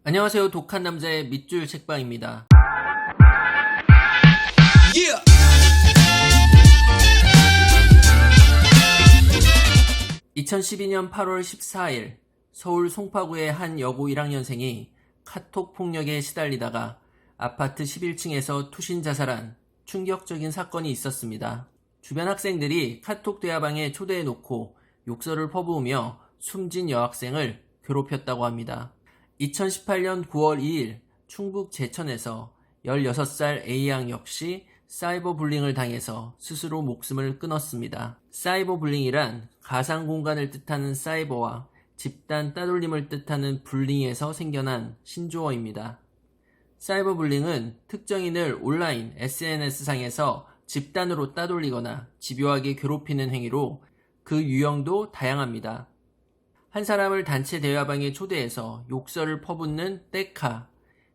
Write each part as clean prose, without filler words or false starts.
안녕하세요. 독한 남자의 밑줄 책방입니다. 2012년 8월 14일 서울 송파구의 한 여고 1학년생이 카톡 폭력에 시달리다가 아파트 11층에서 투신 자살한 충격적인 사건이 있었습니다. 주변 학생들이 카톡 대화방에 초대해 놓고 욕설을 퍼부으며 숨진 여학생을 괴롭혔다고 합니다. 2018년 9월 2일 충북 제천에서 16살 A양 역시 사이버 불링을 당해서 스스로 목숨을 끊었습니다. 사이버 불링이란 가상 공간을 뜻하는 사이버와 집단 따돌림을 뜻하는 불링에서 생겨난 신조어입니다. 사이버 불링은 특정인을 온라인 SNS상에서 집단으로 따돌리거나 집요하게 괴롭히는 행위로 그 유형도 다양합니다. 한 사람을 단체 대화방에 초대해서 욕설을 퍼붓는 떼카,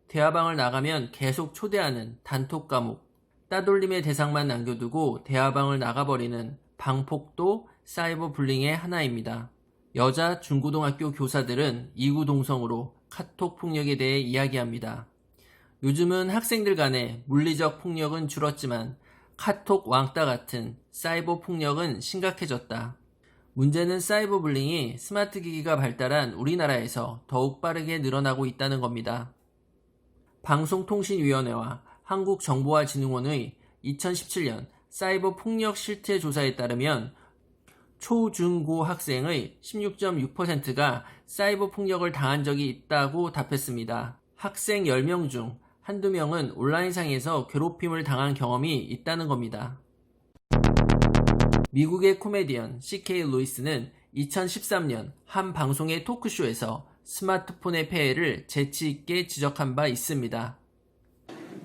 대화방을 나가면 계속 초대하는 단톡 과목, 따돌림의 대상만 남겨두고 대화방을 나가버리는 방폭도 사이버 불링의 하나입니다. 여자 중고등학교 교사들은 이구동성으로 카톡 폭력에 대해 이야기합니다. 요즘은 학생들 간의 물리적 폭력은 줄었지만 카톡 왕따 같은 사이버 폭력은 심각해졌다. 문제는 사이버 불링이 스마트 기기가 발달한 우리나라에서 더욱 빠르게 늘어나고 있다는 겁니다. 방송통신위원회와 한국정보화진흥원의 2017년 사이버 폭력 실태 조사에 따르면 초, 중, 고 학생의 16.6%가 사이버 폭력을 당한 적이 있다고 답했습니다. 학생 10명 중 한두 명은 온라인상에서 괴롭힘을 당한 경험이 있다는 겁니다. 미국의 코미디언 CK 루이스는 2013년 한 방송의 토크쇼에서 스마트폰의 폐해를 재치 있게 지적한 바 있습니다.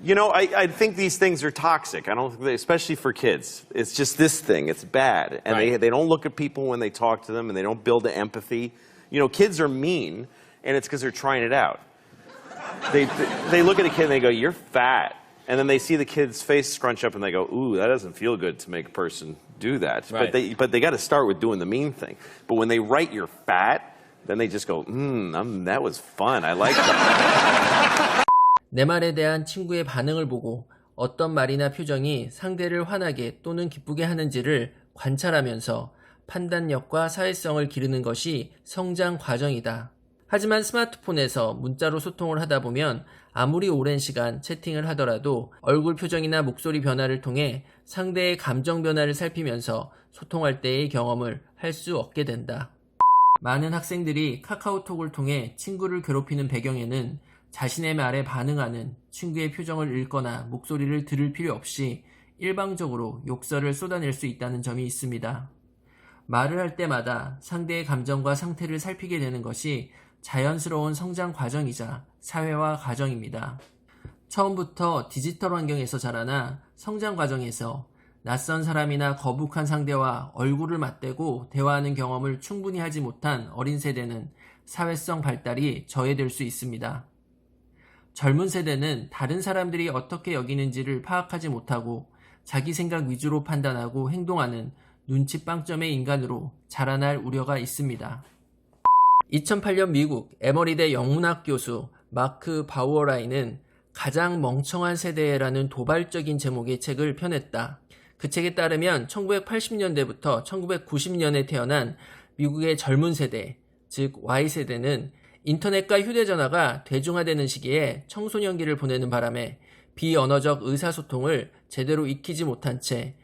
You know, I think these things are toxic. I don't think especially for kids. It's just this thing. It's bad. And they don't look at people when they talk to them and they don't build empathy. You know, kids are mean and it's because they're trying it out. They look at a kid and they go, "You're fat." And then they see the kid's face scrunch up and they go, "Ooh, that doesn't feel good to make a person do that." Right. But they got to start with doing the mean thing. But when they write "you're fat," then they just go, that was fun. I like that." 내 말에 대한 친구의 반응을 보고 어떤 말이나 표정이 상대를 화나게 또는 기쁘게 하는지를 관찰하면서 판단력과 사회성을 기르는 것이 성장 과정이다. 하지만 스마트폰에서 문자로 소통을 하다 보면 아무리 오랜 시간 채팅을 하더라도 얼굴 표정이나 목소리 변화를 통해 상대의 감정 변화를 살피면서 소통할 때의 경험을 할 수 없게 된다. 많은 학생들이 카카오톡을 통해 친구를 괴롭히는 배경에는 자신의 말에 반응하는 친구의 표정을 읽거나 목소리를 들을 필요 없이 일방적으로 욕설을 쏟아낼 수 있다는 점이 있습니다. 말을 할 때마다 상대의 감정과 상태를 살피게 되는 것이 자연스러운 성장 과정이자 사회화 과정입니다. 처음부터 디지털 환경에서 자라나 성장 과정에서 낯선 사람이나 거북한 상대와 얼굴을 맞대고 대화하는 경험을 충분히 하지 못한 어린 세대는 사회성 발달이 저해될 수 있습니다. 젊은 세대는 다른 사람들이 어떻게 여기는지를 파악하지 못하고 자기 생각 위주로 판단하고 행동하는 눈치 빵점의 인간으로 자라날 우려가 있습니다. 2008년 미국 에머리대 영문학 교수 마크 바우어라이는 가장 멍청한 세대라는 도발적인 제목의 책을 펴냈다. 그 책에 따르면 1980년대부터 1990년에 태어난 미국의 젊은 세대, 즉 Y세대는 인터넷과 휴대전화가 대중화되는 시기에 청소년기를 보내는 바람에 비언어적 의사소통을 제대로 익히지 못한 채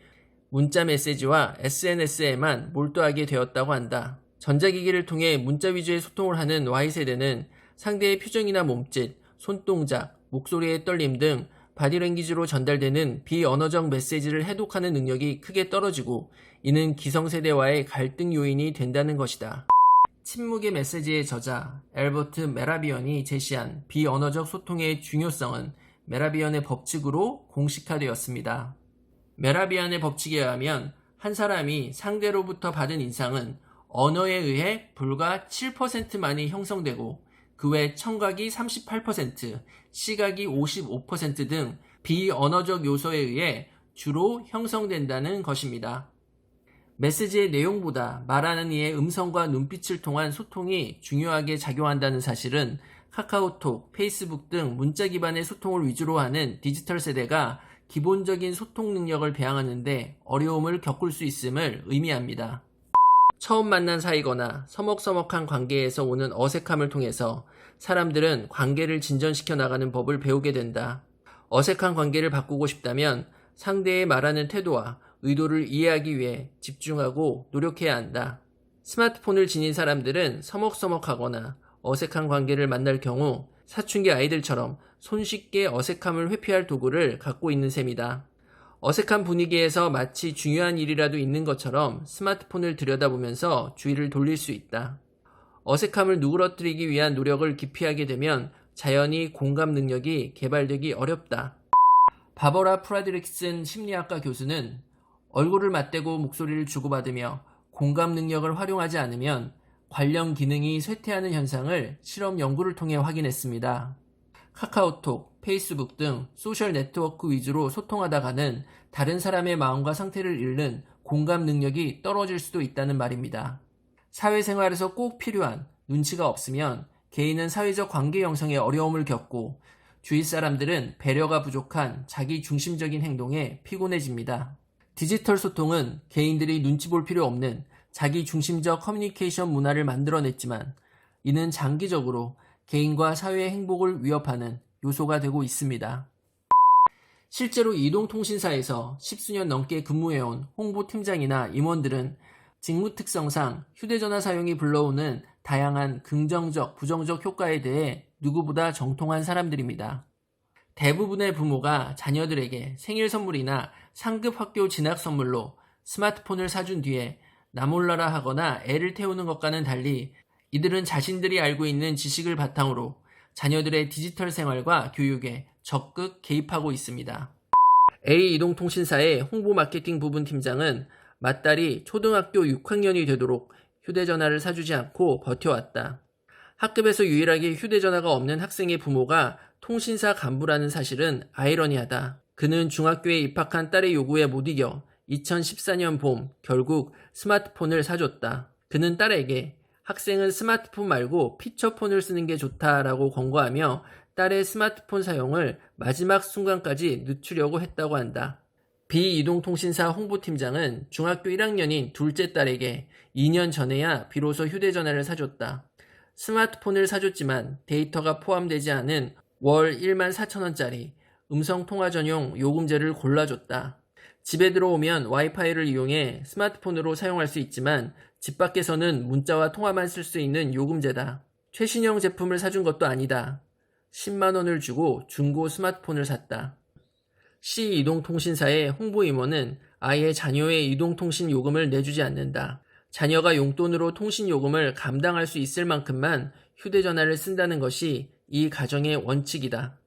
문자 메시지와 SNS에만 몰두하게 되었다고 한다. 전자기기를 통해 문자 위주의 소통을 하는 Y세대는 상대의 표정이나 몸짓, 손동작, 목소리의 떨림 등 바디랭귀지로 전달되는 비언어적 메시지를 해독하는 능력이 크게 떨어지고 이는 기성세대와의 갈등 요인이 된다는 것이다. 침묵의 메시지의 저자 엘버트 메라비언이 제시한 비언어적 소통의 중요성은 메라비언의 법칙으로 공식화되었습니다. 메라비언의 법칙에 의하면 한 사람이 상대로부터 받은 인상은 언어에 의해 불과 7%만이 형성되고 그 외 청각이 38%, 시각이 55% 등 비언어적 요소에 의해 주로 형성된다는 것입니다. 메시지의 내용보다 말하는 이의 음성과 눈빛을 통한 소통이 중요하게 작용한다는 사실은 카카오톡, 페이스북 등 문자 기반의 소통을 위주로 하는 디지털 세대가 기본적인 소통 능력을 배양하는데 어려움을 겪을 수 있음을 의미합니다. 처음 만난 사이거나 서먹서먹한 관계에서 오는 어색함을 통해서 사람들은 관계를 진전시켜 나가는 법을 배우게 된다. 어색한 관계를 바꾸고 싶다면 상대의 말하는 태도와 의도를 이해하기 위해 집중하고 노력해야 한다. 스마트폰을 지닌 사람들은 서먹서먹하거나 어색한 관계를 만날 경우 사춘기 아이들처럼 손쉽게 어색함을 회피할 도구를 갖고 있는 셈이다. 어색한 분위기에서 마치 중요한 일이라도 있는 것처럼 스마트폰을 들여다보면서 주의를 돌릴 수 있다. 어색함을 누그러뜨리기 위한 노력을 기피하게 되면 자연히 공감 능력이 개발되기 어렵다. 바버라 프라드릭슨 심리학과 교수는 얼굴을 맞대고 목소리를 주고받으며 공감 능력을 활용하지 않으면 관련 기능이 쇠퇴하는 현상을 실험 연구를 통해 확인했습니다. 카카오톡, 페이스북 등 소셜 네트워크 위주로 소통하다가는 다른 사람의 마음과 상태를 읽는 공감 능력이 떨어질 수도 있다는 말입니다. 사회생활에서 꼭 필요한 눈치가 없으면 개인은 사회적 관계 형성에 어려움을 겪고 주위 사람들은 배려가 부족한 자기 중심적인 행동에 피곤해집니다. 디지털 소통은 개인들이 눈치 볼 필요 없는 자기 중심적 커뮤니케이션 문화를 만들어냈지만 이는 장기적으로 개인과 사회의 행복을 위협하는 요소가 되고 있습니다. 실제로 이동통신사에서 10수년 넘게 근무해온 홍보팀장이나 임원들은 직무 특성상 휴대전화 사용이 불러오는 다양한 긍정적, 부정적 효과에 대해 누구보다 정통한 사람들입니다. 대부분의 부모가 자녀들에게 생일 선물이나 상급 학교 진학 선물로 스마트폰을 사준 뒤에 나몰라라 하거나 애를 태우는 것과는 달리 이들은 자신들이 알고 있는 지식을 바탕으로 자녀들의 디지털 생활과 교육에 적극 개입하고 있습니다. A이동통신사의 홍보 마케팅 부분 팀장은 맏딸이 초등학교 6학년이 되도록 휴대전화를 사주지 않고 버텨왔다. 학급에서 유일하게 휴대전화가 없는 학생의 부모가 통신사 간부라는 사실은 아이러니하다. 그는 중학교에 입학한 딸의 요구에 못 이겨 2014년 봄 결국 스마트폰을 사줬다. 그는 딸에게 학생은 스마트폰 말고 피처폰을 쓰는 게 좋다라고 권고하며 딸의 스마트폰 사용을 마지막 순간까지 늦추려고 했다고 한다. B이동통신사 홍보팀장은 중학교 1학년인 둘째 딸에게 2년 전에야 비로소 휴대전화를 사줬다. 스마트폰을 사줬지만 데이터가 포함되지 않은 월 14,000원짜리 음성통화 전용 요금제를 골라줬다. 집에 들어오면 와이파이를 이용해 스마트폰으로 사용할 수 있지만 집 밖에서는 문자와 통화만 쓸 수 있는 요금제다. 최신형 제품을 사준 것도 아니다. 10만 원을 주고 중고 스마트폰을 샀다. C이동통신사의 홍보임원은 아예 자녀의 이동통신 요금을 내주지 않는다. 자녀가 용돈으로 통신 요금을 감당할 수 있을 만큼만 휴대전화를 쓴다는 것이 이 가정의 원칙이다.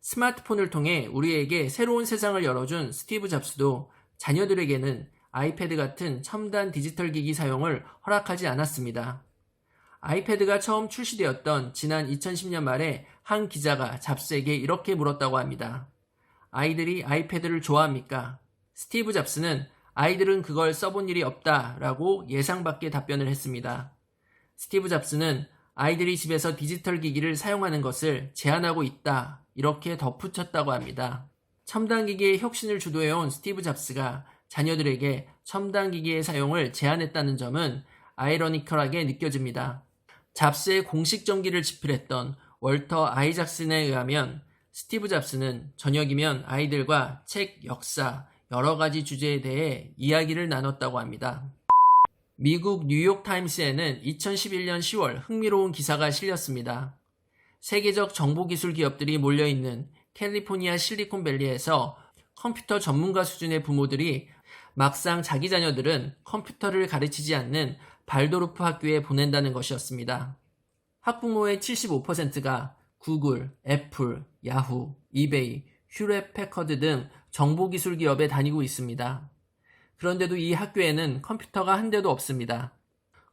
스마트폰을 통해 우리에게 새로운 세상을 열어준 스티브 잡스도 자녀들에게는 아이패드 같은 첨단 디지털 기기 사용을 허락하지 않았습니다. 아이패드가 처음 출시되었던 지난 2010년 말에 한 기자가 잡스에게 이렇게 물었다고 합니다. 아이들이 아이패드를 좋아합니까? 스티브 잡스는 아이들은 그걸 써본 일이 없다라고 예상 밖의 답변을 했습니다. 스티브 잡스는 아이들이 집에서 디지털 기기를 사용하는 것을 제한하고 있다 이렇게 덧붙였다고 합니다. 첨단 기기의 혁신을 주도해온 스티브 잡스가 자녀들에게 첨단 기기의 사용을 제한했다는 점은 아이러니컬하게 느껴집니다. 잡스의 공식 전기를 집필했던 월터 아이작슨에 의하면 스티브 잡스는 저녁이면 아이들과 책, 역사, 여러 가지 주제에 대해 이야기를 나눴다고 합니다. 미국 뉴욕타임스에는 2011년 10월 흥미로운 기사가 실렸습니다. 세계적 정보기술 기업들이 몰려있는 캘리포니아 실리콘밸리에서 컴퓨터 전문가 수준의 부모들이 막상 자기 자녀들은 컴퓨터를 가르치지 않는 발도르프 학교에 보낸다는 것이었습니다. 학부모의 75%가 구글, 애플, 야후, 이베이, 휴렛 패커드 등 정보기술 기업에 다니고 있습니다. 그런데도 이 학교에는 컴퓨터가 한 대도 없습니다.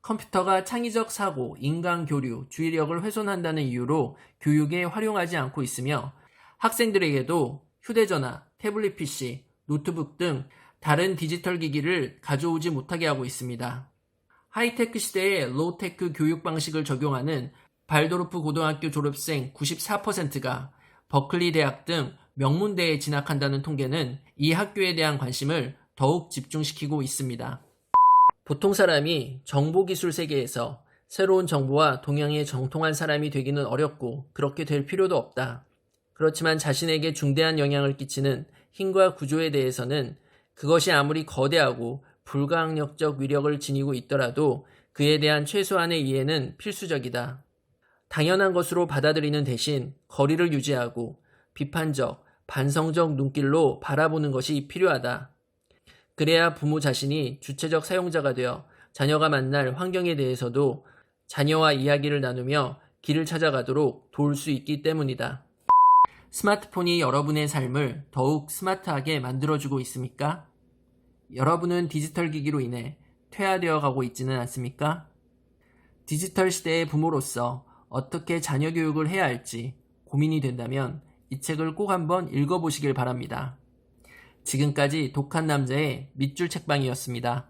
컴퓨터가 창의적 사고, 인간 교류, 주의력을 훼손한다는 이유로 교육에 활용하지 않고 있으며 학생들에게도 휴대전화, 태블릿 PC, 노트북 등 다른 디지털 기기를 가져오지 못하게 하고 있습니다. 하이테크 시대의 로우테크 교육 방식을 적용하는 발도르프 고등학교 졸업생 94%가 버클리 대학 등 명문대에 진학한다는 통계는 이 학교에 대한 관심을 더욱 집중시키고 있습니다. 보통 사람이 정보기술 세계에서 새로운 정보와 동향에 정통한 사람이 되기는 어렵고 그렇게 될 필요도 없다. 그렇지만 자신에게 중대한 영향을 끼치는 힘과 구조에 대해서는 그것이 아무리 거대하고 불가항력적 위력을 지니고 있더라도 그에 대한 최소한의 이해는 필수적이다. 당연한 것으로 받아들이는 대신 거리를 유지하고 비판적, 반성적 눈길로 바라보는 것이 필요하다. 그래야 부모 자신이 주체적 사용자가 되어 자녀가 만날 환경에 대해서도 자녀와 이야기를 나누며 길을 찾아가도록 도울 수 있기 때문이다. 스마트폰이 여러분의 삶을 더욱 스마트하게 만들어주고 있습니까? 여러분은 디지털 기기로 인해 퇴화되어 가고 있지는 않습니까? 디지털 시대의 부모로서 어떻게 자녀 교육을 해야 할지 고민이 된다면 이 책을 꼭 한번 읽어보시길 바랍니다. 지금까지 독한 남자의 밑줄 책방이었습니다.